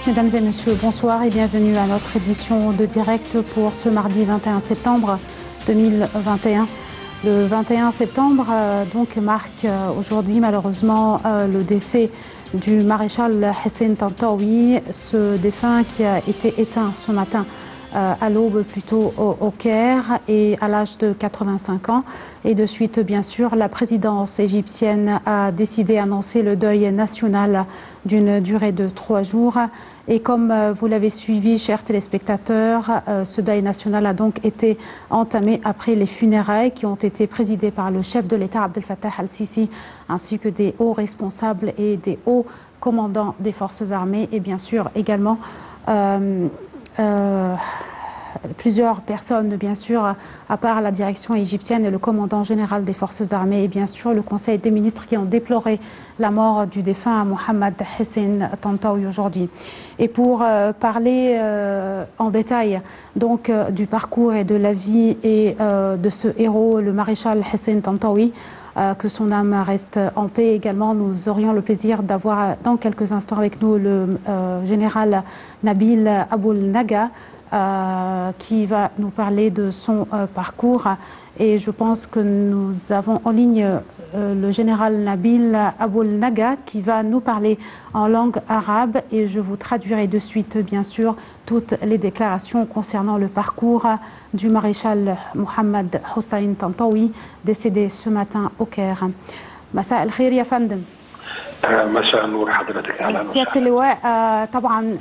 Mesdames et messieurs, bonsoir et bienvenue à notre édition de direct pour ce mardi 21 septembre 2021. Le 21 septembre donc marque aujourd'hui malheureusement le décès du maréchal Hissène Tantawi, ce défunt qui a été éteint ce matin à l'aube plutôt au Caire et à l'âge de 85 ans. Et de suite, bien sûr, la présidence égyptienne a décidé d'annoncer le deuil national d'une durée de 3 jours. Et comme vous l'avez suivi, chers téléspectateurs, ce deuil national a donc été entamé après les funérailles qui ont été présidées par le chef de l'État Abdel Fattah al-Sisi, ainsi que des hauts responsables et des hauts commandants des forces armées et bien sûr également plusieurs personnes, bien sûr, à part la direction égyptienne et le commandant général des forces armées et bien sûr le Conseil des ministres qui ont déploré la mort du défunt Mohamed Hissène Tantawi aujourd'hui. Et pour parler en détail donc du parcours et de la vie et de ce héros, le maréchal Hissène Tantawi, que son âme reste en paix également, nous aurions le plaisir d'avoir dans quelques instants avec nous le général Nabil Aboul Naga, qui va nous parler de son parcours. Et je pense que nous avons en ligne le général Nabil Aboul Naga qui va nous parler en langue arabe et je vous traduirai de suite bien sûr toutes les déclarations concernant le parcours du maréchal Mohamed Hissène Tantawi décédé ce matin au Caire. مساء الخير يا فندم. مساء النور حضرتك. اهلا وسهلا. سيادة اللواء، طبعا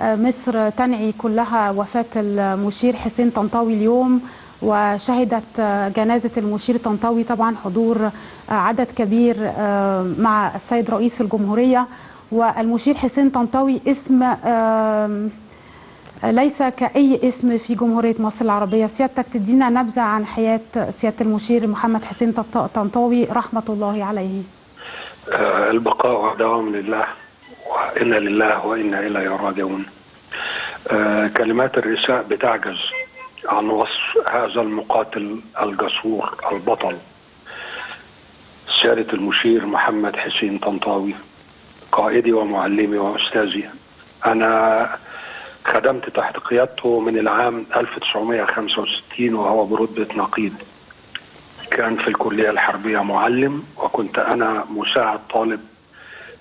مصر تنعي كلها وفاة المشير حسين طنطاوي اليوم، وشهدت جنازة المشير طنطاوي طبعا حضور عدد كبير مع السيد رئيس الجمهورية. والمشير حسين طنطاوي اسم ليس كأي اسم في جمهورية مصر العربية. سيادتك تدينا نبذة عن حياة سيادة المشير محمد حسين طنطاوي رحمة الله عليه. البقاء والدوام لله وإنا لله وإنا إليه راجعون. كلمات الرثاء بتعجز عن وصف هذا المقاتل الجسور البطل سيادة المشير محمد حسين طنطاوي، قائدي ومعلمي وأستاذي. أنا خدمت تحت قيادته من العام 1965 وهو برتبة نقيب. كان في الكلية الحربية معلم وكنت أنا مساعد طالب،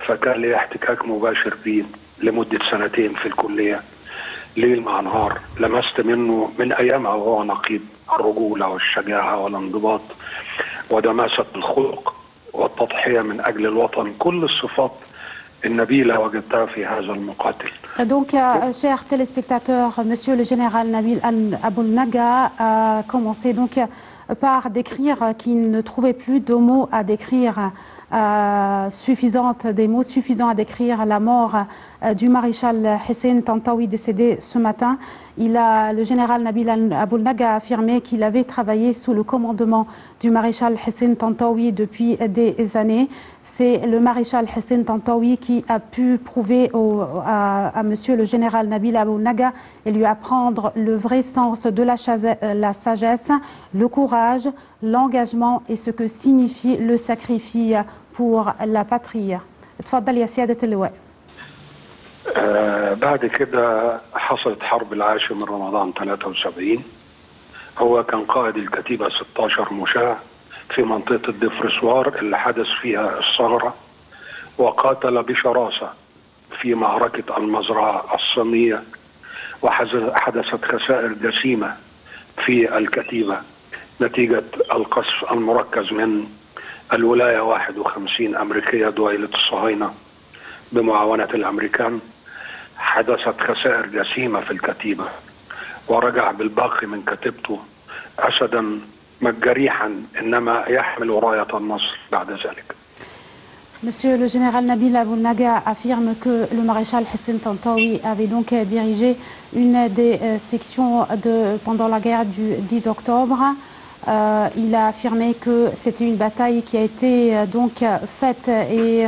فكان لي احتكاك مباشر به لمدة 2 في الكلية ليل مع نهار. لمست منه من أيامها وهو نقيب الرجولة والشجاعة والانضباط ودماسة الخلق والتضحية من أجل الوطن، كل الصفات النبيلة وجدتها في هذا المقاتل. Donc, chers téléspectateurs, monsieur le général Nabil Aboul Naga a commencé donc par décrire qu'il ne trouvait plus de mots à décrire des mots suffisants à décrire la mort du maréchal Hissène Tantawi décédé ce matin. Le général Nabil Aboul Naga a affirmé qu'il avait travaillé sous le commandement du maréchal Hissène Tantawi depuis des années. C'est le maréchal Hissène Tantawi qui a pu prouver à monsieur le général Nabil Aboul Naga et lui apprendre le vrai sens de la sagesse, le courage, l'engagement et ce que signifie le sacrifice pour la patrie. اتفضل يا سيادة اللواء. بعد كده حصلت حرب العاشر من رمضان 73. هو كان قائد الكتيبة 16 مشاة في منطقة الدفرسوار اللي حدث فيها الثغرة، وقاتل بشراسة في معركة المزرعة الصينية، وحدثت خسائر جسيمة في الكتيبة نتيجة القصف المركز من الولاية 51 أمريكية دويلة الصهاينة بمعاونة الأمريكان. حدثت خسائر جسيمة في الكتيبة، ورجع بالباقي من كتيبته أسدا مجريحا إنما يحمل راية النصر بعد ذلك. Monsieur le général Nabil Aboul Naga affirme que le maréchal Hissène Tantawi avait donc dirigé une des sections pendant la guerre du 10 octobre. Il a affirmé que c'était une bataille qui a été donc faite et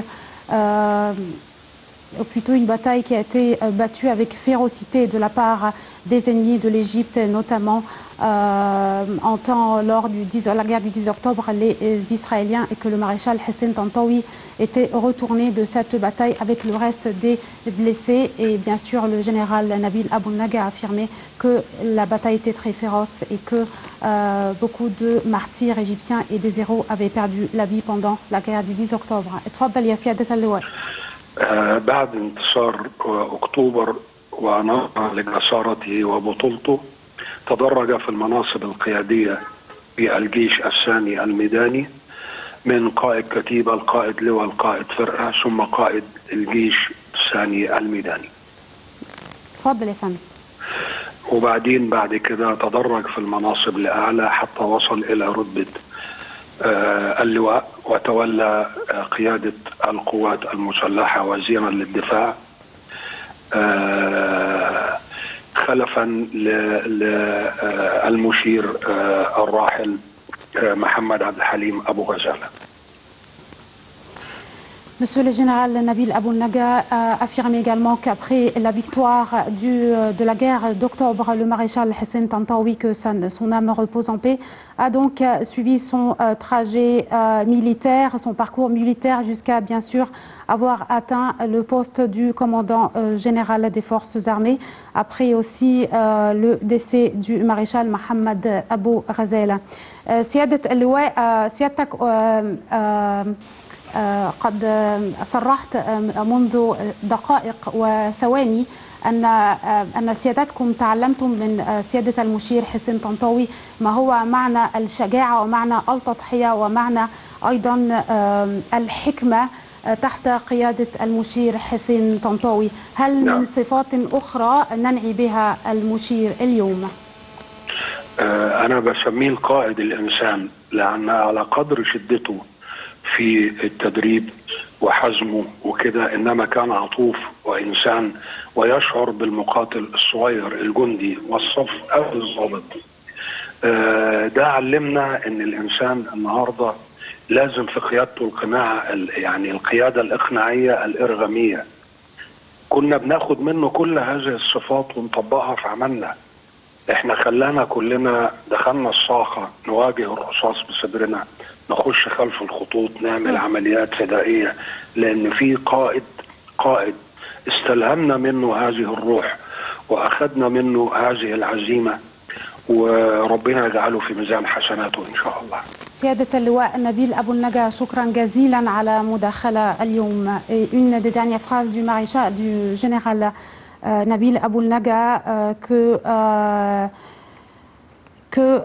plutôt une bataille qui a été battue avec férocité de la part des ennemis de l'Égypte, notamment lors de la guerre du 10 octobre, les Israéliens, et que le maréchal Hissène Tantawi était retourné de cette bataille avec le reste des blessés. Et bien sûr, le général Nabil Abou Naga a affirmé que la bataille était très féroce et que beaucoup de martyrs égyptiens et des héros avaient perdu la vie pendant la guerre du 10 octobre. اتفضل يا سيادة اللواء. بعد انتصار أكتوبر ونهضة لجسارته وبطولته تدرج في المناصب القيادية في الجيش الثاني الميداني من قائد كتيبة القائد لواء القائد فرقة ثم قائد الجيش الثاني الميداني. اتفضل يا فندم. وبعدين بعد كده تدرج في المناصب لأعلى حتى وصل إلى رتبة اللواء وتولى قيادة القوات المسلحة وزيرا للدفاع خلفا للمشير الراحل محمد عبد الحليم أبو غزالة. Monsieur le général Nabil Abou Naga affirme également qu'après la victoire de la guerre d'octobre, le maréchal Hissène Tantawi, que son âme repose en paix, a donc suivi son trajet militaire, son parcours militaire, jusqu'à bien sûr avoir atteint le poste du commandant général des forces armées, après aussi le décès du maréchal Mohamed Abou Ghazala. سيادة اللواء، سيادتك قد صرحت منذ دقائق وثواني أن سيادتكم تعلمتم من سيادة المشير حسين طنطاوي ما هو معنى الشجاعة ومعنى التضحية ومعنى أيضا الحكمة تحت قيادة المشير حسين طنطاوي. هل من صفات أخرى ننعي بها المشير اليوم؟ أنا بسميه القائد الإنسان، لأن على قدر شدته في التدريب وحزمه وكده، إنما كان عطوف وإنسان ويشعر بالمقاتل الصغير الجندي والصف أو الضابط. ده علمنا إن الإنسان النهاردة لازم في قيادته القناعة، يعني القيادة الإقناعية الإرغامية. كنا بناخد منه كل هذه الصفات ونطبقها في عملنا. احنا خلانا كلنا دخلنا الصاخة نواجه الرصاص بصدرنا، نخش خلف الخطوط، نعمل عمليات فدائية، لأن في قائد استلهمنا منه هذه الروح وأخذنا منه هذه العزيمة، وربنا يجعله في ميزان حسناته إن شاء الله. سيادة اللواء نبيل أبو النجا، شكرا جزيلا على مداخلة اليوم. Une des dernières phrases du général Nabil Abou Naga que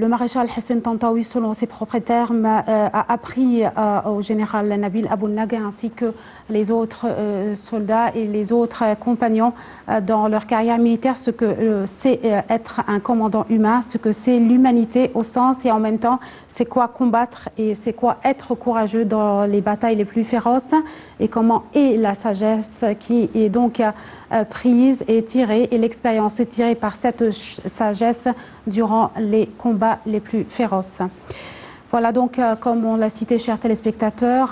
le maréchal Hissène Tantawi, selon ses propres termes, a appris au général Nabil Abou Naga ainsi que les autres soldats et les autres compagnons dans leur carrière militaire, ce que c'est être un commandant humain, ce que c'est l'humanité au sens, et en même temps c'est quoi combattre et c'est quoi être courageux dans les batailles les plus féroces, et comment est la sagesse qui est donc prise et tirée, et l'expérience est tirée par cette sagesse durant les combats les plus féroces. Voilà donc, comme on l'a cité, chers téléspectateurs,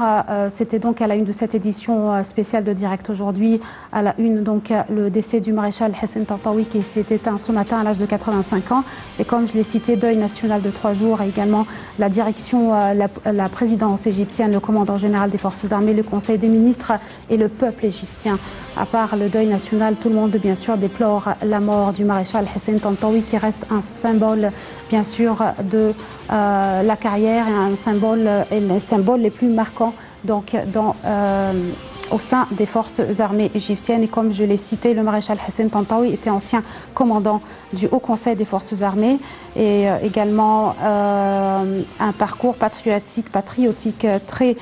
c'était donc à la une de cette édition spéciale de Direct aujourd'hui, à la une donc le décès du maréchal Hissène Tantawi qui s'est éteint ce matin à l'âge de 85 ans. Et comme je l'ai cité, deuil national de 3 jours, et également la direction, la présidence égyptienne, le commandant général des forces armées, le conseil des ministres et le peuple égyptien. À part le deuil national, tout le monde bien sûr déplore la mort du maréchal Hissène Tantawi, qui reste un symbole bien sûr de la carrière et un symbole, et les symboles les plus marquants donc au sein des forces armées égyptiennes. Et comme je l'ai cité, le maréchal Hissène Tantawi était ancien commandant du Haut Conseil des forces armées, et également un parcours patriotique très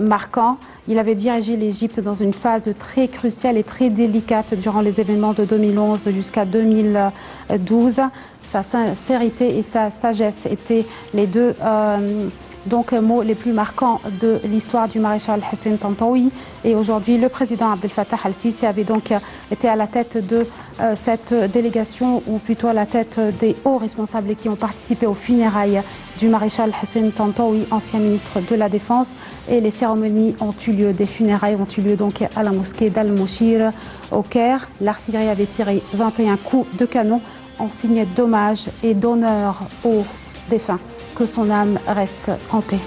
marquant. Il avait dirigé l'Égypte dans une phase très cruciale et très délicate durant les événements de 2011 jusqu'à 2012. Sa sincérité et sa sagesse étaient les deux donc mots les plus marquants de l'histoire du maréchal Hissène Tantawi. Et aujourd'hui, le président Abdel Fattah al-Sisi avait donc été à la tête de cette délégation, ou plutôt à la tête des hauts responsables qui ont participé aux funérailles du maréchal Hissène Tantaoui, ancien ministre de la Défense. Et les cérémonies ont eu lieu, des funérailles ont eu lieu donc à la mosquée d'Al-Mouchir au Caire. L'artillerie avait tiré 21 coups de canon en signe d'hommage et d'honneur aux défunts. Que son âme reste en paix.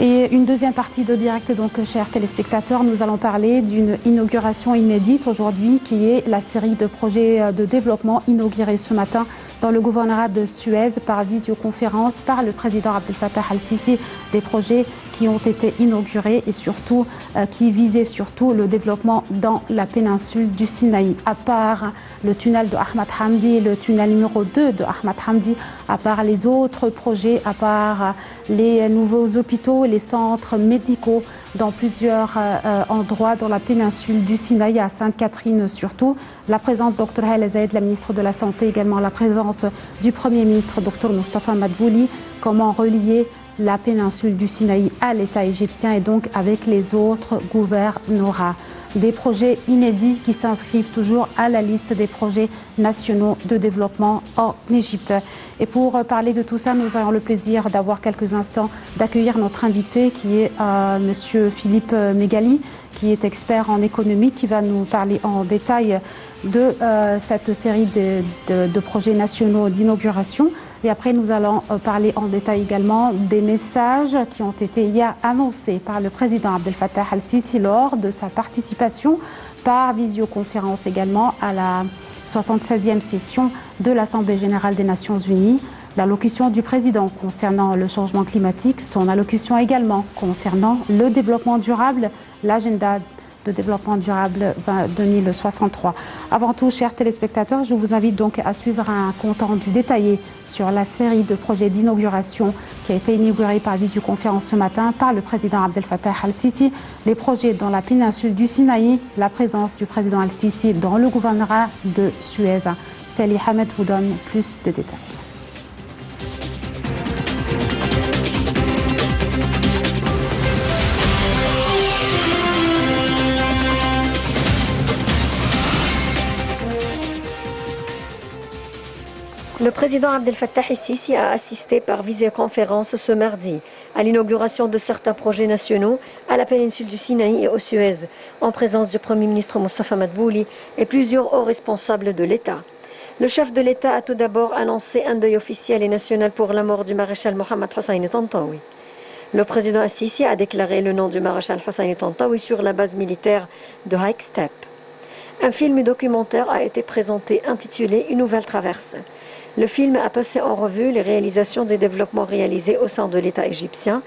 Et une deuxième partie de direct, donc, chers téléspectateurs, nous allons parler d'une inauguration inédite aujourd'hui qui est la série de projets de développement inaugurés ce matin dans le gouvernorat de Suez par visioconférence par le président Abdel Fattah al-Sisi, des projets qui ont été inaugurés et surtout qui visaient surtout le développement dans la péninsule du Sinaï. À part le tunnel de Ahmad Hamdi, le tunnel numéro 2 de Ahmad Hamdi, à part les autres projets, à part les nouveaux hôpitaux, les centres médicaux dans plusieurs endroits dans la péninsule du Sinaï, à Sainte-Catherine surtout. La présence de Dr Hala Zaïd, la ministre de la Santé, également la présence du Premier ministre Dr Moustapha Madbouli. Comment relier la péninsule du Sinaï à l'État égyptien et donc avec les autres gouvernorats. Des projets inédits qui s'inscrivent toujours à la liste des projets nationaux de développement en Égypte. Et pour parler de tout ça, nous avons le plaisir d'avoir quelques instants d'accueillir notre invité qui est Monsieur Philippe Megali, qui est expert en économie, qui va nous parler en détail de cette série de projets nationaux d'inauguration. Et après, nous allons parler en détail également des messages qui ont été hier annoncés par le président Abdel Fattah al-Sisi lors de sa participation par visioconférence également à la 76e session de l'Assemblée générale des Nations unies. L'allocution du président concernant le changement climatique, son allocution également concernant le développement durable, l'agenda de développement durable 2063. Avant tout, chers téléspectateurs, je vous invite donc à suivre un compte rendu détaillé sur la série de projets d'inauguration qui a été inaugurée par visioconférence ce matin par le président Abdel Fattah al-Sisi, les projets dans la péninsule du Sinaï, la présence du président al-Sisi dans le gouvernorat de Suez. Sali Hamed vous donne plus de détails. Le président Abdel Fattah al-Sisi a assisté par visioconférence ce mardi à l'inauguration de certains projets nationaux à la péninsule du Sinaï et au Suez, en présence du Premier ministre Moustapha Madbouli et plusieurs hauts responsables de l'État. Le chef de l'État a tout d'abord annoncé un deuil officiel et national pour la mort du maréchal Mohamed Hossein Tantaoui. Le président al-Sisi a déclaré le nom du maréchal Hossein Tantaoui sur la base militaire de High Step. Un film documentaire a été présenté intitulé « Une nouvelle traverse ». Le film a passé en revue les réalisations des développements réalisés au sein de l'État égyptien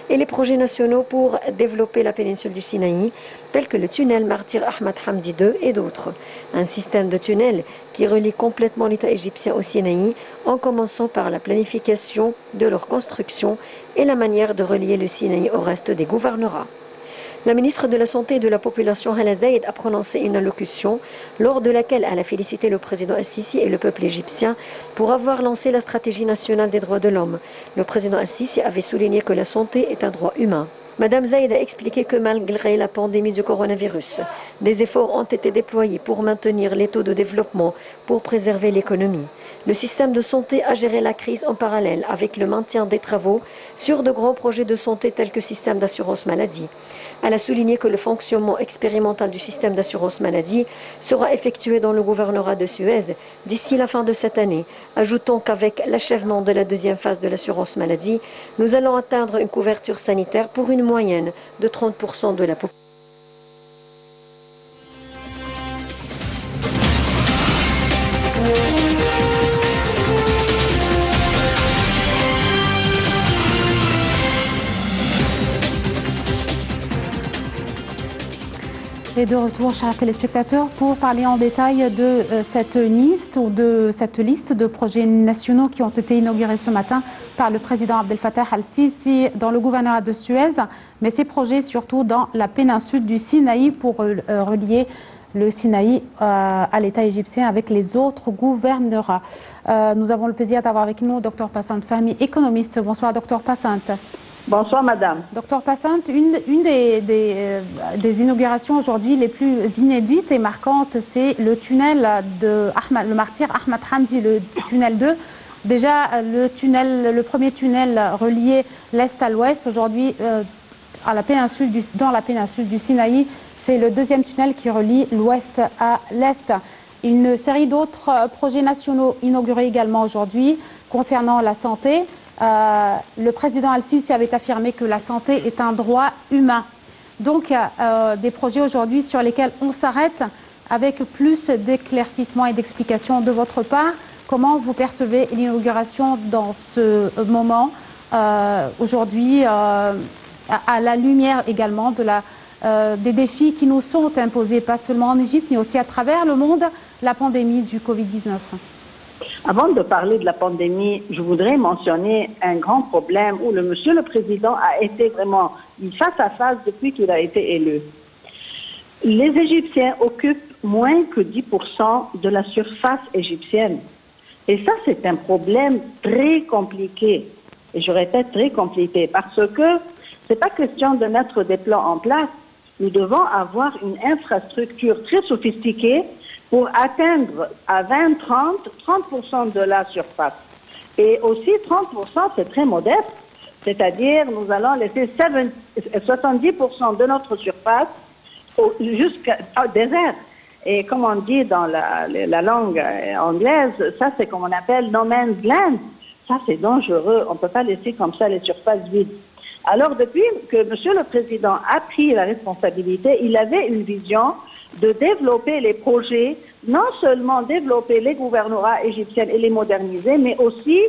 et les projets nationaux pour développer la péninsule du Sinaï, tels que le tunnel Martyr Ahmad Hamdi II et d'autres. Un système de tunnels qui relie complètement l'État égyptien au Sinaï, en commençant par la planification de leur construction et la manière de relier le Sinaï au reste des gouvernorats. La ministre de la Santé et de la Population Hala Zaïd a prononcé une allocution lors de laquelle elle a félicité le président al-Sisi et le peuple égyptien pour avoir lancé la stratégie nationale des droits de l'homme. Le président al-Sisi avait souligné que la santé est un droit humain. Madame Zaïd a expliqué que malgré la pandémie du coronavirus, des efforts ont été déployés pour maintenir les taux de développement, pour préserver l'économie. Le système de santé a géré la crise en parallèle avec le maintien des travaux sur de grands projets de santé tels que le système d'assurance maladie. Elle a souligné que le fonctionnement expérimental du système d'assurance maladie sera effectué dans le gouvernorat de Suez d'ici la fin de cette année, ajoutant qu'avec l'achèvement de la deuxième phase de l'assurance maladie, nous allons atteindre une couverture sanitaire pour une moyenne de 30% de la population. Et de retour, chers téléspectateurs, pour parler en détail de cette liste de projets nationaux qui ont été inaugurés ce matin par le président Abdel Fattah al-Sisi dans le gouvernorat de Suez, mais ces projets surtout dans la péninsule du Sinaï pour relier le Sinaï à l'État égyptien avec les autres gouvernorats. Nous avons le plaisir d'avoir avec nous Dr Passant Fahmi, économiste. Bonsoir Dr Passant. Bonsoir madame. Docteur Passant, une des inaugurations aujourd'hui les plus inédites et marquantes, c'est le tunnel le martyr Ahmad Hamdi, le tunnel 2, Déjà, le premier tunnel relié l'Est à l'Ouest, aujourd'hui, dans la péninsule du Sinaï, c'est le deuxième tunnel qui relie l'Ouest à l'Est. Une série d'autres projets nationaux inaugurés également aujourd'hui concernant la santé. Le président Al-Sisi avait affirmé que la santé est un droit humain. Donc, des projets aujourd'hui sur lesquels on s'arrête avec plus d'éclaircissements et d'explications de votre part. Comment vous percevez l'inauguration dans ce moment aujourd'hui, à la lumière également des défis qui nous sont imposés, pas seulement en Égypte, mais aussi à travers le monde, la pandémie du Covid-19? Avant de parler de la pandémie, je voudrais mentionner un grand problème où Monsieur le Président a été vraiment face à face depuis qu'il a été élu. Les Égyptiens occupent moins que 10% de la surface égyptienne. Et ça, c'est un problème très compliqué. Et je répète, très compliqué, parce que c'est pas question de mettre des plans en place. Nous devons avoir une infrastructure très sophistiquée pour atteindre à 30% de la surface. Et aussi 30%, c'est très modeste, c'est-à-dire nous allons laisser 70% de notre surface jusqu'au désert. Et comme on dit dans la langue anglaise, ça c'est comme on appelle no man's land. Ça c'est dangereux, on ne peut pas laisser comme ça les surfaces vides. Alors depuis que Monsieur le Président a pris la responsabilité, il avait une vision de développer les projets, non seulement développer les gouvernorats égyptiens et les moderniser, mais aussi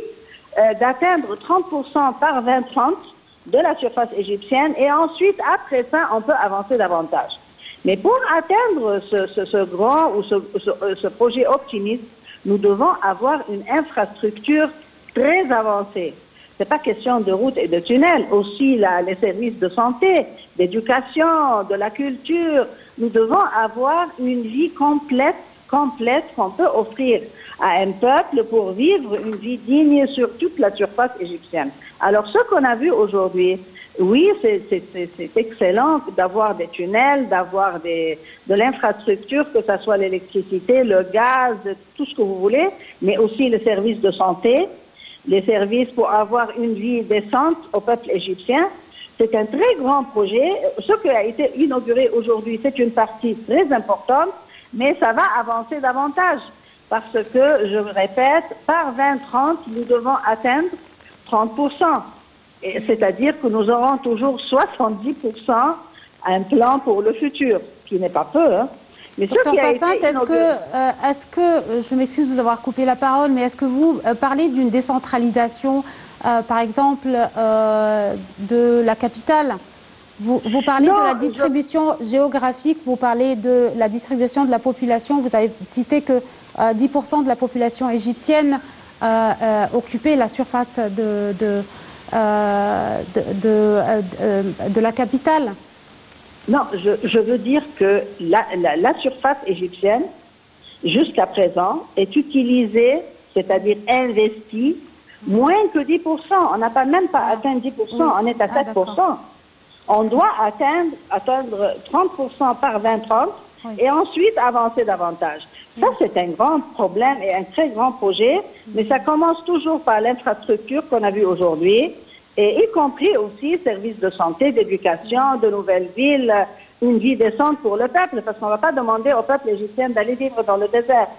d'atteindre 30% par 2030 de la surface égyptienne, et ensuite, après ça, on peut avancer davantage. Mais pour atteindre ce grand ou ce projet optimiste, nous devons avoir une infrastructure très avancée. C'est pas question de routes et de tunnels, aussi les services de santé, d'éducation, de la culture. Nous devons avoir une vie complète qu'on peut offrir à un peuple pour vivre une vie digne sur toute la surface égyptienne. Alors, ce qu'on a vu aujourd'hui, oui, c'est excellent d'avoir des tunnels, d'avoir de l'infrastructure, que ce soit l'électricité, le gaz, tout ce que vous voulez, mais aussi les services de santé, les services pour avoir une vie décente au peuple égyptien. C'est un très grand projet. Ce qui a été inauguré aujourd'hui, c'est une partie très importante, mais ça va avancer davantage parce que, je le répète, par 2030, nous devons atteindre 30%. C'est-à-dire que nous aurons toujours 70% un plan pour le futur, qui n'est pas peu, hein. Mais Docteur Passante, est-ce que, je m'excuse de vous avoir coupé la parole, mais est-ce que vous parlez d'une décentralisation, par exemple, de la capitale? Vous parlez de la distribution géographique, vous parlez de la distribution de la population. Vous avez cité que 10% de la population égyptienne occupait la surface de la capitale. Non, je veux dire que la surface égyptienne, jusqu'à présent, est utilisée, c'est-à-dire investie, moins que 10%. On n'a même pas atteint 10%, oui. On est à 7%. On doit atteindre 30% par 2030, oui. Et ensuite avancer davantage. Ça, c'est un grand problème et un très grand projet, mais ça commence toujours par l'infrastructure qu'on a vue aujourd'hui, et y compris aussi services de santé, d'éducation, de nouvelles villes, une vie décente pour le peuple, parce qu'on ne va pas demander au peuple égyptien d'aller vivre dans le désert.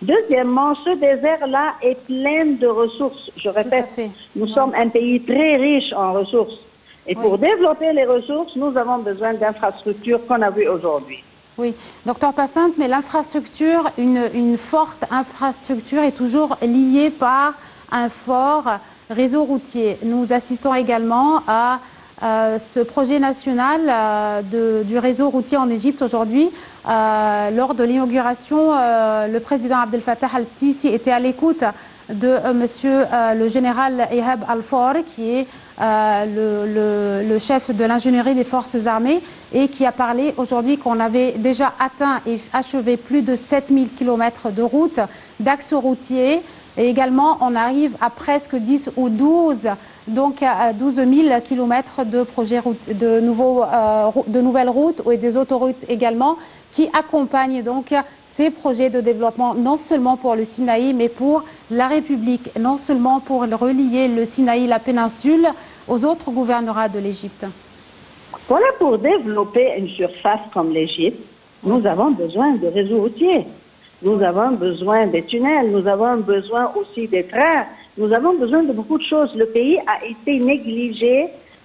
Deuxièmement, ce désert-là est plein de ressources. Je répète, nous sommes un pays très riche en ressources. Et pour développer les ressources, nous avons besoin d'infrastructures qu'on a vues aujourd'hui. Oui, docteur Passante, mais l'infrastructure, une forte infrastructure est toujours liée par un fort réseau routier. Nous assistons également à ce projet national du réseau routier en Égypte aujourd'hui. Lors de l'inauguration, le président Abdel Fattah Al-Sisi était à l'écoute de monsieur le général Ehab Al-Faur, qui est le chef de l'ingénierie des forces armées, et qui a parlé aujourd'hui qu'on avait déjà atteint et achevé plus de 7000 km de routes, d'axes routiers. Et également, on arrive à presque 10 ou 12, donc à 12 000 km de projets de nouvelles routes et des autoroutes également, qui accompagnent donc ces projets de développement, non seulement pour le Sinaï, mais pour la République, non seulement pour relier le Sinaï, la péninsule, aux autres gouvernorats de l'Égypte? Voilà, pour développer une surface comme l'Égypte, nous avons besoin de réseaux routiers, nous avons besoin des tunnels, nous avons besoin aussi des trains, nous avons besoin de beaucoup de choses. Le pays a été négligé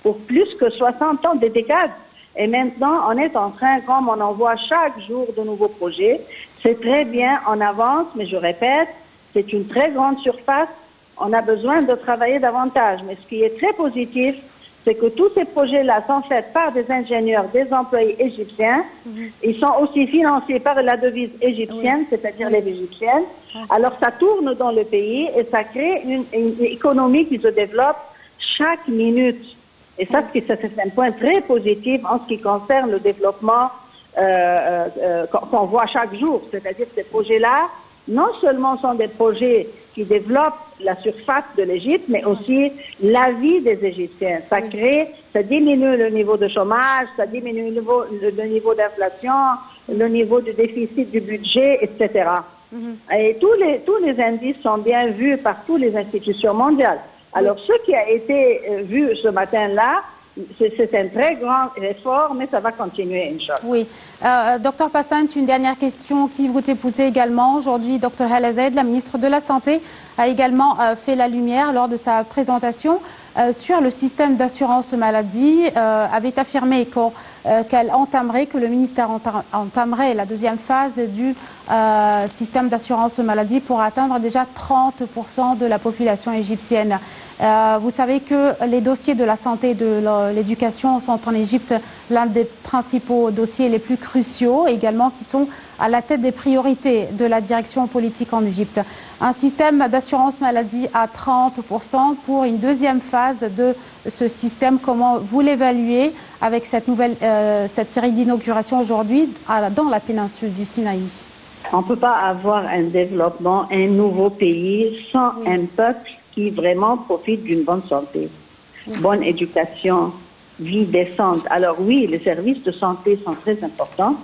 pour plus que 60 ans, des décades. Et maintenant, on est en train, comme on en voit chaque jour de nouveaux projets, c'est très bien, on avance, mais je répète, c'est une très grande surface, on a besoin de travailler davantage. Mais ce qui est très positif, c'est que tous ces projets-là sont faits par des ingénieurs, des employés égyptiens. Ils sont aussi financés par la devise égyptienne, c'est-à-dire les égyptiennes. Alors ça tourne dans le pays et ça crée une économie qui se développe chaque minute. Et ça, c'est un point très positif en ce qui concerne le développement qu'on voit chaque jour. C'est-à-dire que ces projets-là, non seulement sont des projets qui développent la surface de l'Égypte, mais aussi la vie des Égyptiens. Ça diminue le niveau de chômage, ça diminue le niveau d'inflation, le niveau du déficit du budget, etc. Et tous les indices sont bien vus par toutes les institutions mondiales. Alors, ce qui a été vu ce matin-là, c'est un très grand effort, mais ça va continuer, Inch'Allah. Oui. Docteur Passant, une dernière question qui vous est posée également. Aujourd'hui, Dr Hala Zeid, la ministre de la Santé, a également fait la lumière lors de sa présentation sur le système d'assurance maladie, avait affirmé qu'elle entamerait, que le ministère entamerait la deuxième phase du système d'assurance maladie pour atteindre déjà 30% de la population égyptienne. Vous savez que les dossiers de la santé et de l'éducation sont en Égypte l'un des principaux dossiers les plus cruciaux, également qui sont à la tête des priorités de la direction politique en Égypte. Un système d'assurance maladie à 30% pour une deuxième phase de ce système. Comment vous l'évaluez avec cette série d'inauguration aujourd'hui dans la péninsule du Sinaï? On ne peut pas avoir un développement, un nouveau pays sans un peuple qui vraiment profite d'une bonne santé, bonne éducation, vie décente. Alors oui, les services de santé sont très importants,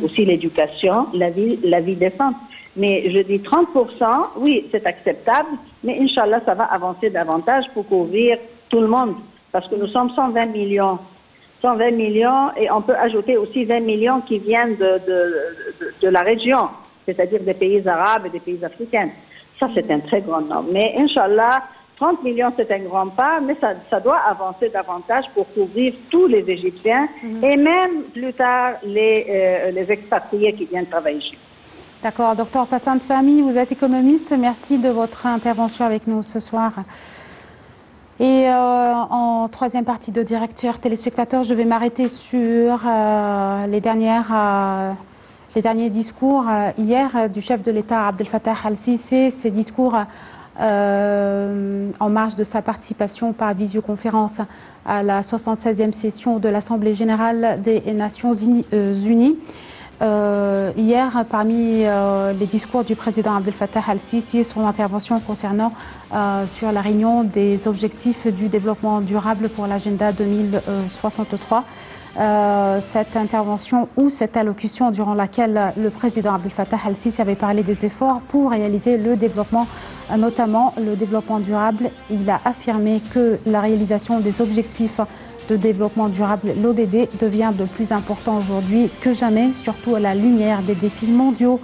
aussi l'éducation, la vie décente. Mais je dis 30%, oui, c'est acceptable, mais Inch'Allah, ça va avancer davantage pour couvrir tout le monde, parce que nous sommes 120 millions. 120 millions, et on peut ajouter aussi 20 millions qui viennent de la région, c'est-à-dire des pays arabes et des pays africains. Ça, c'est un très grand nombre. Mais Inch'Allah, 30 millions, c'est un grand pas, mais ça doit avancer davantage pour couvrir tous les Égyptiens et même plus tard les expatriés qui viennent travailler ici. D'accord. Docteur Passant Fahmi, vous êtes économiste. Merci de votre intervention avec nous ce soir. Et en troisième partie de Direct Chers téléspectateurs, je vais m'arrêter sur les derniers discours hier du chef de l'État Abdel Fattah al-Sisi, ces discours en marge de sa participation par visioconférence à la 76e session de l'Assemblée générale des Nations Unies. Hier, parmi les discours du président Abdel Fattah al-Sisi, son intervention concernant sur la réunion des objectifs du développement durable pour l'agenda 2063, cette intervention ou cette allocution durant laquelle le président Abdel Fattah al-Sisi avait parlé des efforts pour réaliser le développement, notamment le développement durable. Il a affirmé que la réalisation des objectifs de développement durable, l'ODD, devient de plus important aujourd'hui que jamais, surtout à la lumière des défis mondiaux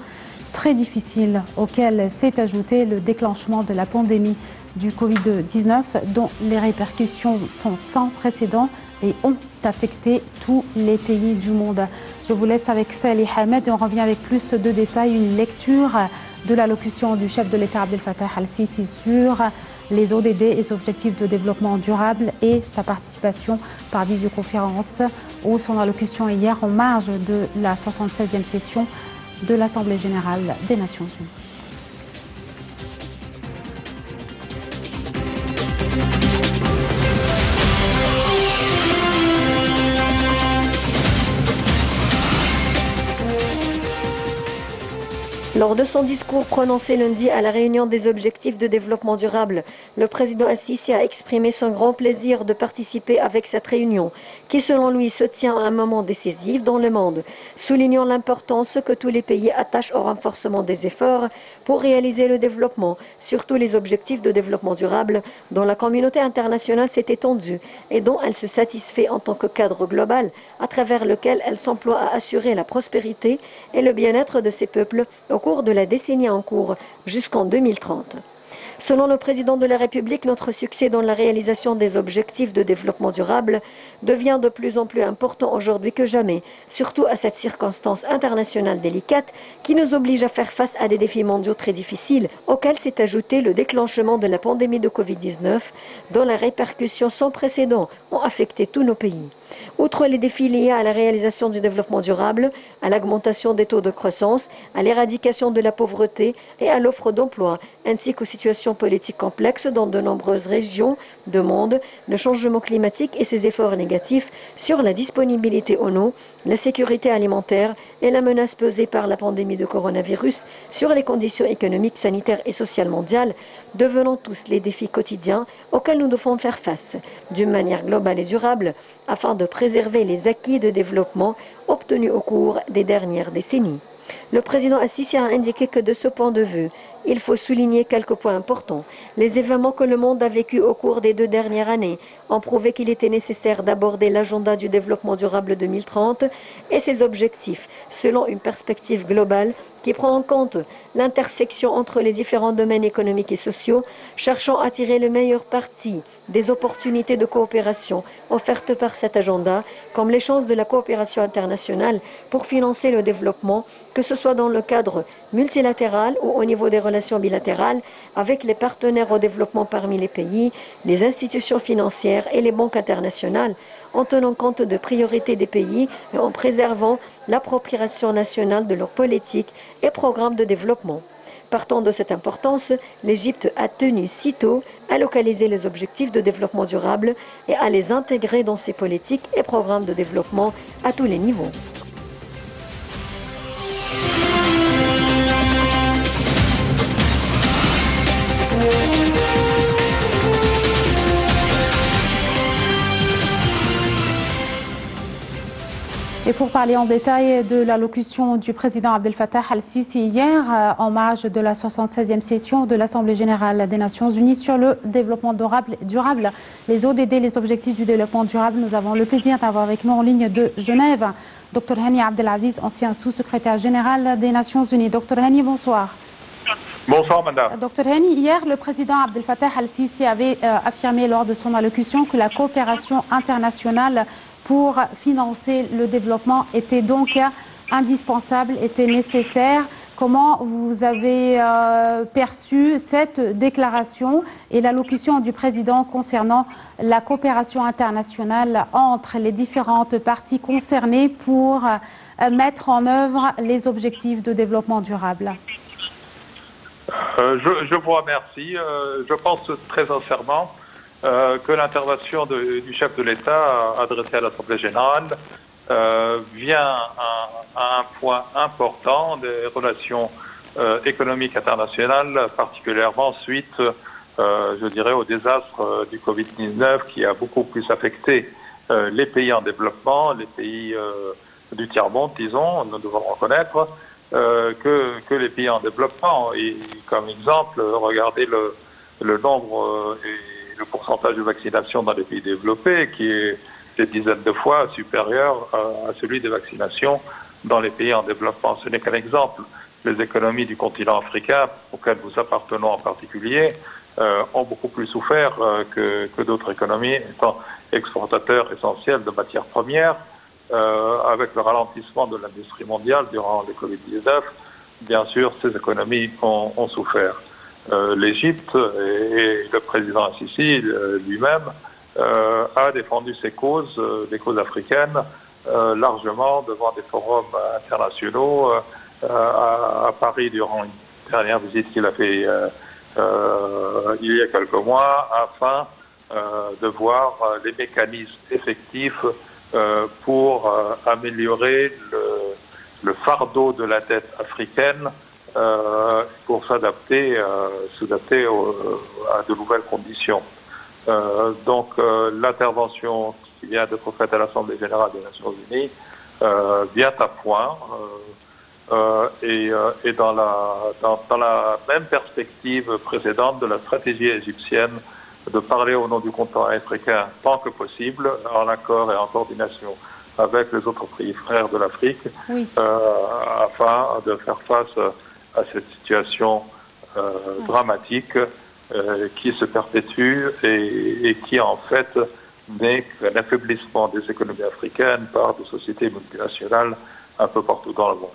très difficiles auxquels s'est ajouté le déclenchement de la pandémie du Covid-19, dont les répercussions sont sans précédent et ont affecté tous les pays du monde. Je vous laisse avec Salih Ahmed et on revient avec plus de détails, une lecture de l'allocution du chef de l'État Abdel Fattah al-Sisi sur les ODD, les objectifs de développement durable, et sa participation par visioconférence ou son allocution hier en marge de la 76e session de l'Assemblée générale des Nations unies. Lors de son discours prononcé lundi à la réunion des objectifs de développement durable, le président Al-Sisi a exprimé son grand plaisir de participer avec cette réunion, qui selon lui se tient à un moment décisif dans le monde, soulignant l'importance que tous les pays attachent au renforcement des efforts pour réaliser le développement, surtout les objectifs de développement durable dont la communauté internationale s'est étendue et dont elle se satisfait en tant que cadre global à travers lequel elle s'emploie à assurer la prospérité et le bien-être de ses peuples au cours de la décennie en cours jusqu'en 2030. Selon le président de la République, notre succès dans la réalisation des objectifs de développement durable devient de plus en plus important aujourd'hui que jamais, surtout à cette circonstance internationale délicate qui nous oblige à faire face à des défis mondiaux très difficiles, auxquels s'est ajouté le déclenchement de la pandémie de Covid-19, dont les répercussions sans précédent ont affecté tous nos pays. Outre les défis liés à la réalisation du développement durable, à l'augmentation des taux de croissance, à l'éradication de la pauvreté et à l'offre d'emploi, ainsi qu'aux situations politiques complexes dans de nombreuses régions du monde, le changement climatique et ses efforts négatifs sur la disponibilité en eau, la sécurité alimentaire et la menace pesée par la pandémie de coronavirus sur les conditions économiques, sanitaires et sociales mondiales, devenant tous les défis quotidiens auxquels nous devons faire face, d'une manière globale et durable, afin de préserver les acquis de développement obtenus au cours des dernières décennies. Le président Al-Sisi a indiqué que de ce point de vue, il faut souligner quelques points importants. Les événements que le monde a vécus au cours des 2 dernières années ont prouvé qu'il était nécessaire d'aborder l'agenda du développement durable 2030 et ses objectifs selon une perspective globale qui prend en compte l'intersection entre les différents domaines économiques et sociaux, cherchant à tirer le meilleur parti des opportunités de coopération offertes par cet agenda, comme les chances de la coopération internationale pour financer le développement, que ce soit dans le cadre multilatéral ou au niveau des relations bilatérales avec les partenaires au développement parmi les pays, les institutions financières et les banques internationales, en tenant compte de priorités des pays et en préservant l'appropriation nationale de leurs politiques et programmes de développement. Partant de cette importance, l'Égypte a tenu sitôt à localiser les objectifs de développement durable et à les intégrer dans ses politiques et programmes de développement à tous les niveaux. Et pour parler en détail de l'allocution du président Abdel Fattah Al-Sisi hier, en marge de la 76e session de l'Assemblée générale des Nations Unies sur le développement durable, les ODD, les objectifs du développement durable, nous avons le plaisir d'avoir avec nous en ligne de Genève Dr Hani Abdelaziz, ancien sous-secrétaire général des Nations Unies. Dr Hani, bonsoir. Bonsoir, madame. Dr Hani, hier, le président Abdel Fattah Al-Sisi avait affirmé lors de son allocution que la coopération internationale pour financer le développement était donc indispensable, était nécessaire. Comment vous avez perçu cette déclaration et l'allocution du président concernant la coopération internationale entre les différentes parties concernées pour mettre en œuvre les objectifs de développement durable? Je vous remercie. Je pense très sincèrement que l'intervention du chef de l'État adressée à l'Assemblée générale vient à un point important des relations économiques internationales, particulièrement suite, je dirais, au désastre du Covid-19 qui a beaucoup plus affecté les pays en développement, les pays du tiers-monde, disons, nous devons reconnaître, que les pays en développement. Et comme exemple, regardez le nombre et le pourcentage de vaccination dans les pays développés qui est des dizaines de fois supérieur à celui des vaccinations dans les pays en développement. Ce n'est qu'un exemple. Les économies du continent africain, auxquelles nous appartenons en particulier, ont beaucoup plus souffert que d'autres économies, étant exportateurs essentiels de matières premières. Avec le ralentissement de l'industrie mondiale durant le Covid-19, bien sûr, ces économies ont souffert. L'Égypte et le président Al-Sisi lui-même a défendu ses causes, les causes africaines, largement devant des forums internationaux à Paris durant une dernière visite qu'il a fait il y a quelques mois, afin de voir les mécanismes effectifs pour améliorer le fardeau de la dette africaine pour s'adapter à de nouvelles conditions. Donc l'intervention qui vient d'être faite à l'Assemblée générale des Nations Unies vient à point et dans la même perspective précédente de la stratégie égyptienne de parler au nom du continent africain tant que possible, en accord et en coordination avec les autres pays frères de l'Afrique, oui, afin de faire face à cette situation dramatique qui se perpétue et qui en fait n'est qu'un affaiblissement des économies africaines par des sociétés multinationales un peu partout dans le monde.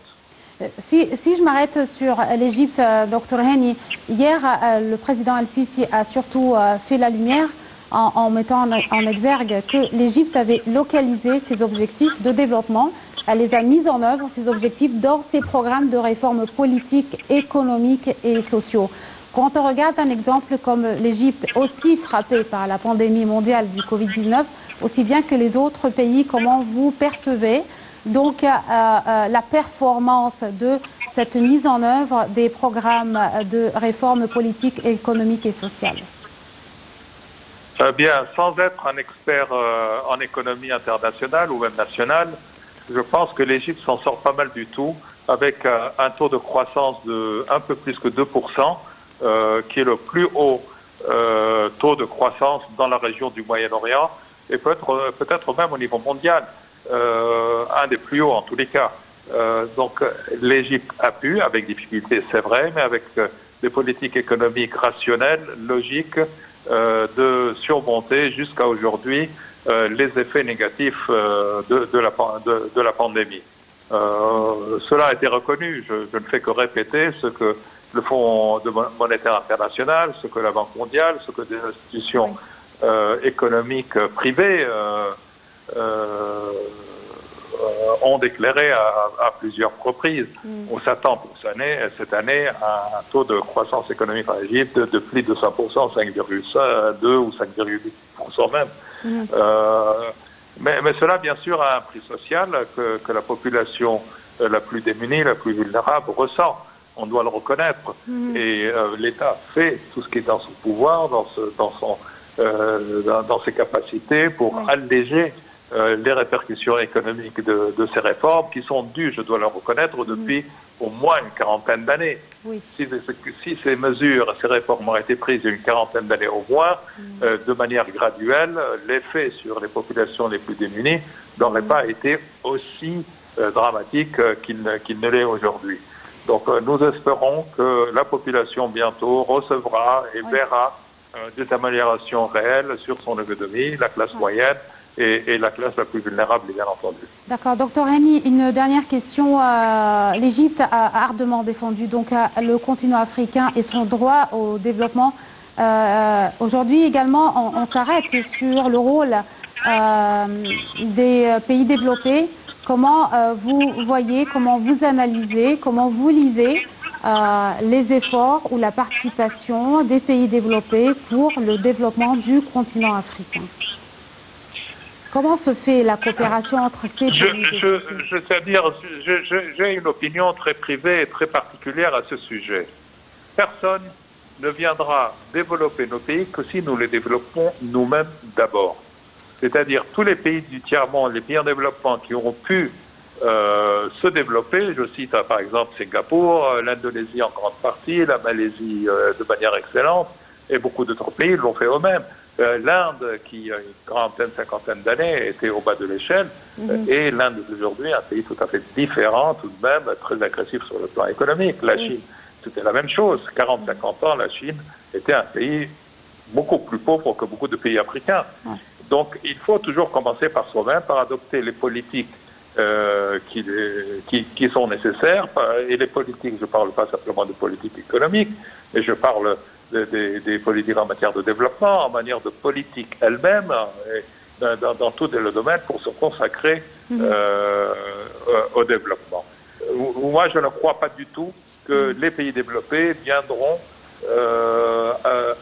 Si je m'arrête sur l'Égypte, Dr Hani, hier le président Al-Sisi a surtout fait la lumière en mettant en exergue que l'Égypte avait localisé ses objectifs de développement. Elle les a mis en œuvre, ces objectifs, dans ses programmes de réformes politiques, économiques et sociaux. Quand on regarde un exemple comme l'Égypte, aussi frappée par la pandémie mondiale du Covid-19, aussi bien que les autres pays, comment vous percevez donc la performance de cette mise en œuvre des programmes de réformes politiques, économiques et sociales? Bien, sans être un expert en économie internationale ou même nationale, je pense que l'Égypte s'en sort pas mal du tout, avec un taux de croissance de un peu plus que 2%, qui est le plus haut taux de croissance dans la région du Moyen-Orient, et peut-être même au niveau mondial, un des plus hauts en tous les cas. Donc l'Égypte a pu, avec difficulté c'est vrai, mais avec des politiques économiques rationnelles, logiques, de surmonter jusqu'à aujourd'hui les effets négatifs de la pandémie. Cela a été reconnu, je ne fais que répéter ce que le Fonds monétaire international, ce que la Banque mondiale, ce que des institutions économiques privées ont déclaré à plusieurs reprises. On s'attend pour cette année à un taux de croissance économique en Égypte de plus de 100%, 5,2 ou 5,8% même. Mais cela, bien sûr, a un prix social que la population la plus démunie, la plus vulnérable ressent. On doit le reconnaître. Et l'État fait tout ce qui est dans son pouvoir, dans ses capacités pour alléger les répercussions économiques de ces réformes qui sont dues, je dois le reconnaître, depuis au moins une quarantaine d'années. Oui. Si ces mesures, ces réformes ont été prises il y a une quarantaine d'années au moins, de manière graduelle, l'effet sur les populations les plus démunies n'aurait pas été aussi dramatique qu'il ne l'est aujourd'hui. Donc nous espérons que la population bientôt recevra et verra des améliorations réelles sur son économie, la classe moyenne, et la classe la plus vulnérable, bien entendu. D'accord. Dr Hani, une dernière question. L'Égypte a ardemment défendu donc, le continent africain et son droit au développement. Aujourd'hui également, on s'arrête sur le rôle des pays développés. Comment vous voyez, comment vous analysez, comment vous lisez les efforts ou la participation des pays développés pour le développement du continent africain? Comment se fait la coopération entre ces pays? J'ai une opinion très privée et très particulière à ce sujet. Personne ne viendra développer nos pays que si nous les développons nous-mêmes d'abord. C'est-à-dire tous les pays du tiers-monde, les pays en développement qui auront pu se développer, je cite par exemple Singapour, l'Indonésie en grande partie, la Malaisie de manière excellente, et beaucoup d'autres pays l'ont fait eux-mêmes. L'Inde, qui a une quarantaine, cinquantaine d'années, était au bas de l'échelle, et l'Inde d'aujourd'hui, un pays tout à fait différent, tout de même, très agressif sur le plan économique. La Chine, c'était la même chose. 40-50 ans, la Chine était un pays beaucoup plus pauvre que beaucoup de pays africains. Donc, il faut toujours commencer par soi-même, par adopter les politiques qui sont nécessaires. Et les politiques, je ne parle pas simplement de politique économique, mais je parle des politiques en matière de développement, en matière de politique elle-même, dans tous les domaines pour se consacrer au développement. Moi, je ne crois pas du tout que les pays développés viendront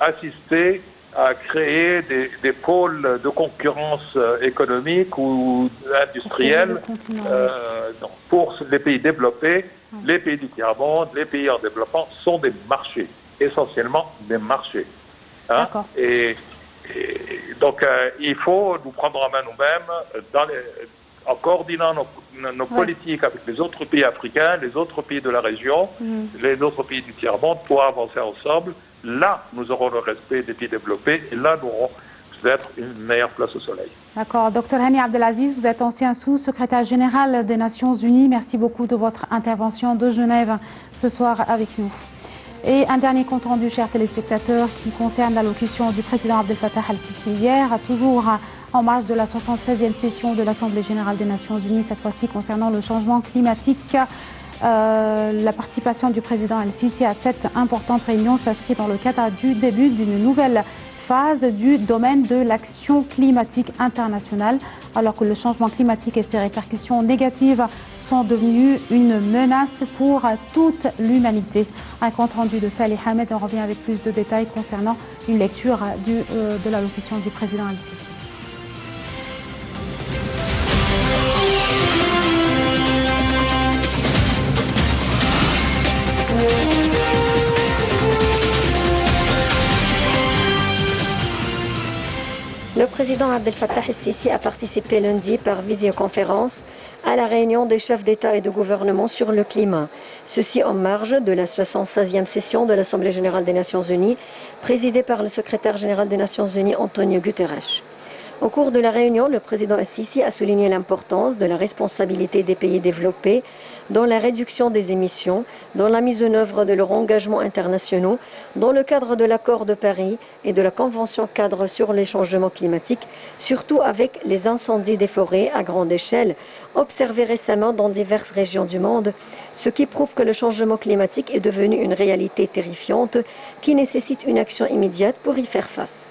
assister à créer des pôles de concurrence économique ou industrielle pour les pays développés. Les pays du tiers-monde, les pays en développement sont des marchés, essentiellement des marchés. Hein? Et donc, il faut nous prendre en main nous-mêmes en coordonnant nos politiques avec les autres pays africains, les autres pays de la région, les autres pays du tiers-monde pour avancer ensemble. Là, nous aurons le respect des pays développés et là, nous aurons peut-être une meilleure place au soleil. D'accord. Dr Hani Abdelaziz, vous êtes ancien sous-secrétaire général des Nations Unies. Merci beaucoup de votre intervention de Genève ce soir avec nous. Et un dernier compte rendu, chers téléspectateurs, qui concerne l'allocution du président Abdel Fattah al-Sisi hier, toujours en marge de la 76e session de l'Assemblée générale des Nations Unies, cette fois-ci concernant le changement climatique. La participation du président al-Sisi à cette importante réunion s'inscrit dans le cadre du début d'une nouvelle phase du domaine de l'action climatique internationale, alors que le changement climatique et ses répercussions négatives sont devenus une menace pour toute l'humanité. Un compte rendu de Salih Ahmed, on revient avec plus de détails concernant une lecture de l'allocution du président al-Sisi. Le président Abdel Fattah el-Sisi a participé lundi par visioconférence à la réunion des chefs d'État et de gouvernement sur le climat. Ceci en marge de la 76e session de l'Assemblée générale des Nations Unies, présidée par le secrétaire général des Nations Unies, Antonio Guterres. Au cours de la réunion, le président el-Sisi a souligné l'importance de la responsabilité des pays développés dans la réduction des émissions, dans la mise en œuvre de leurs engagements internationaux, dans le cadre de l'accord de Paris et de la Convention cadre sur les changements climatiques, surtout avec les incendies des forêts à grande échelle, observés récemment dans diverses régions du monde, ce qui prouve que le changement climatique est devenu une réalité terrifiante qui nécessite une action immédiate pour y faire face.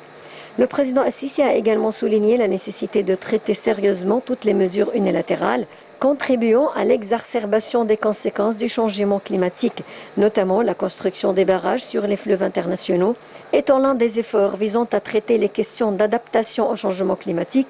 Le président al-Sisi a également souligné la nécessité de traiter sérieusement toutes les mesures unilatérales contribuant à l'exacerbation des conséquences du changement climatique, notamment la construction des barrages sur les fleuves internationaux, étant l'un des efforts visant à traiter les questions d'adaptation au changement climatique,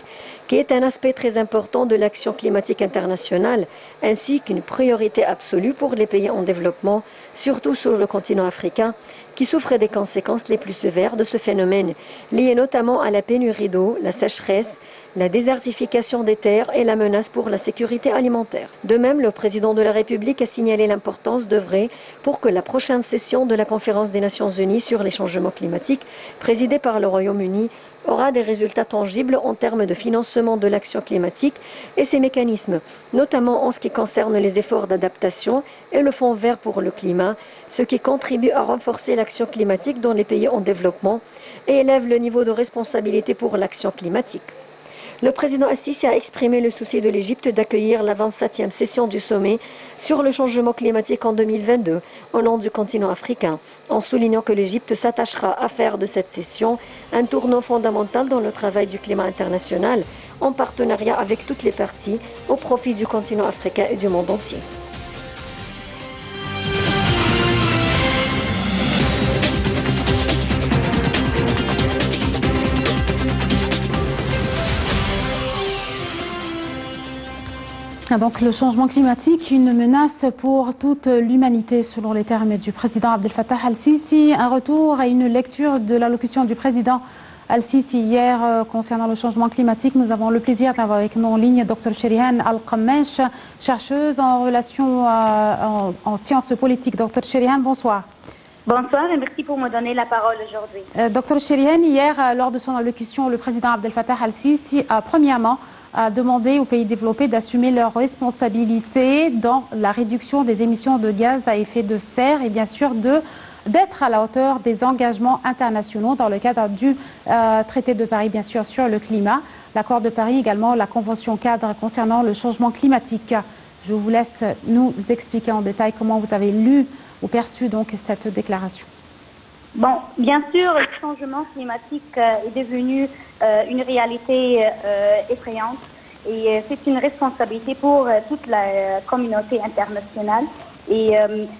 qui est un aspect très important de l'action climatique internationale, ainsi qu'une priorité absolue pour les pays en développement, surtout sur le continent africain, qui souffre des conséquences les plus sévères de ce phénomène, liées notamment à la pénurie d'eau, la sécheresse, la désertification des terres et la menace pour la sécurité alimentaire. De même, le président de la République a signalé l'importance d'œuvrer pour que la prochaine session de la Conférence des Nations Unies sur les changements climatiques, présidée par le Royaume-Uni, aura des résultats tangibles en termes de financement de l'action climatique et ses mécanismes, notamment en ce qui concerne les efforts d'adaptation et le Fonds vert pour le climat, ce qui contribue à renforcer l'action climatique dans les pays en développement et élève le niveau de responsabilité pour l'action climatique. Le président al-Sisi a exprimé le souci de l'Égypte d'accueillir la 27e session du sommet sur le changement climatique en 2022 au nom du continent africain, en soulignant que l'Égypte s'attachera à faire de cette session un tournant fondamental dans le travail du climat international, en partenariat avec toutes les parties, au profit du continent africain et du monde entier. Donc le changement climatique, une menace pour toute l'humanité selon les termes du président Abdel Fattah al-Sisi. Un retour à une lecture de l'allocution du président al-Sisi hier concernant le changement climatique. Nous avons le plaisir d'avoir avec nous en ligne Dr Sherihan Al-Qammesh, chercheuse en relations en sciences politiques. Dr Sherihan, bonsoir. Bonsoir et merci pour me donner la parole aujourd'hui. Dr Sherihan, hier, lors de son allocution, le président Abdel Fattah al-Sisi a premièrement demandé aux pays développés d'assumer leurs responsabilités dans la réduction des émissions de gaz à effet de serre et bien sûr d'être à la hauteur des engagements internationaux dans le cadre du traité de Paris, bien sûr, sur le climat, l'accord de Paris également, la convention cadre concernant le changement climatique. Je vous laisse nous expliquer en détail comment vous avez lu ou perçu donc cette déclaration. Bon, bien sûr, le changement climatique est devenu une réalité effrayante et c'est une responsabilité pour toute la communauté internationale. Et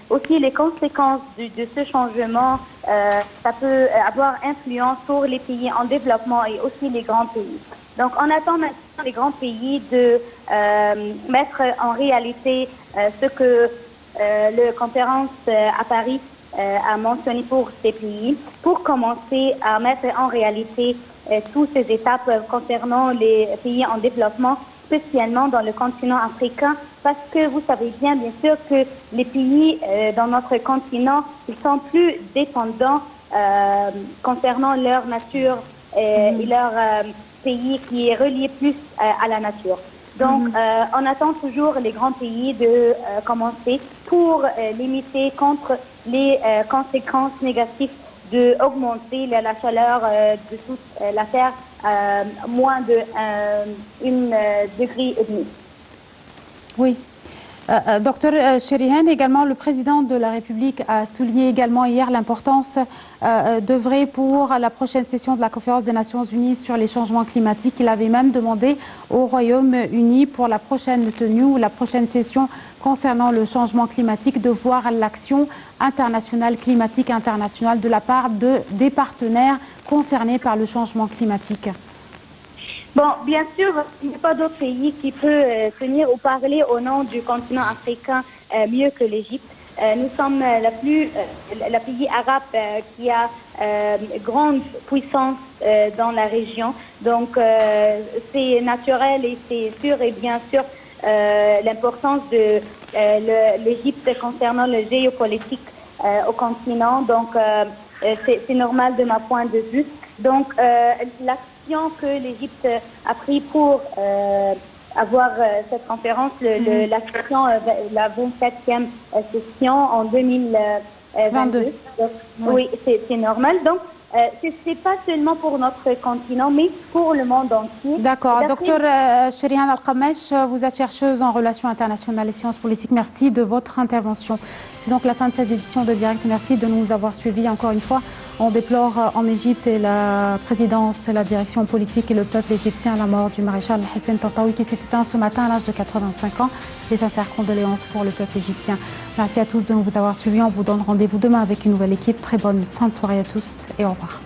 aussi les conséquences de ce changement, ça peut avoir influence sur les pays en développement et aussi les grands pays. Donc on attend maintenant les grands pays de mettre en réalité ce que la conférence à Paris a mentionné pour ces pays, pour commencer à mettre en réalité toutes ces étapes concernant les pays en développement, spécialement dans le continent africain, parce que vous savez bien sûr, que les pays dans notre continent, ils sont plus dépendants concernant leur nature et leur pays qui est relié plus à la nature. Donc, on attend toujours les grands pays de commencer pour limiter contre les conséquences négatives de augmenter la chaleur de toute la Terre moins de 1,5 degré. Oui. Docteur Sherihan, également le président de la République a souligné également hier l'importance d'œuvrer pour la prochaine session de la Conférence des Nations Unies sur les changements climatiques. Il avait même demandé au Royaume-Uni pour la prochaine tenue ou la prochaine session concernant le changement climatique de voir l'action internationale, climatique internationale de la part des partenaires concernés par le changement climatique. Bon, bien sûr, il n'y a pas d'autre pays qui peut tenir ou parler au nom du continent africain mieux que l'Égypte. Nous sommes le pays arabe qui a grande puissance dans la région. Donc, c'est naturel et c'est sûr et bien sûr l'importance de l'Égypte concernant le géopolitique au continent. Donc, c'est normal de ma point de vue. Donc, l'action que l'Égypte a pris pour avoir cette conférence, la 27e session en 2022. Donc, oui, c'est normal. Donc, c'est pas seulement pour notre continent, mais pour le monde entier. D'accord. Docteur Sherihan Al-Qamesh, vous êtes chercheuse en relations internationales et sciences politiques. Merci de votre intervention. C'est donc la fin de cette édition de Direct. Merci de nous avoir suivis encore une fois. On déplore en Égypte et la présidence, la direction politique et le peuple égyptien la mort du maréchal Hissène Tantaoui qui s'est éteint ce matin à l'âge de 85 ans. Les sincères condoléances pour le peuple égyptien. Merci à tous de nous avoir suivis. On vous donne rendez-vous demain avec une nouvelle équipe. Très bonne fin de soirée à tous et au revoir.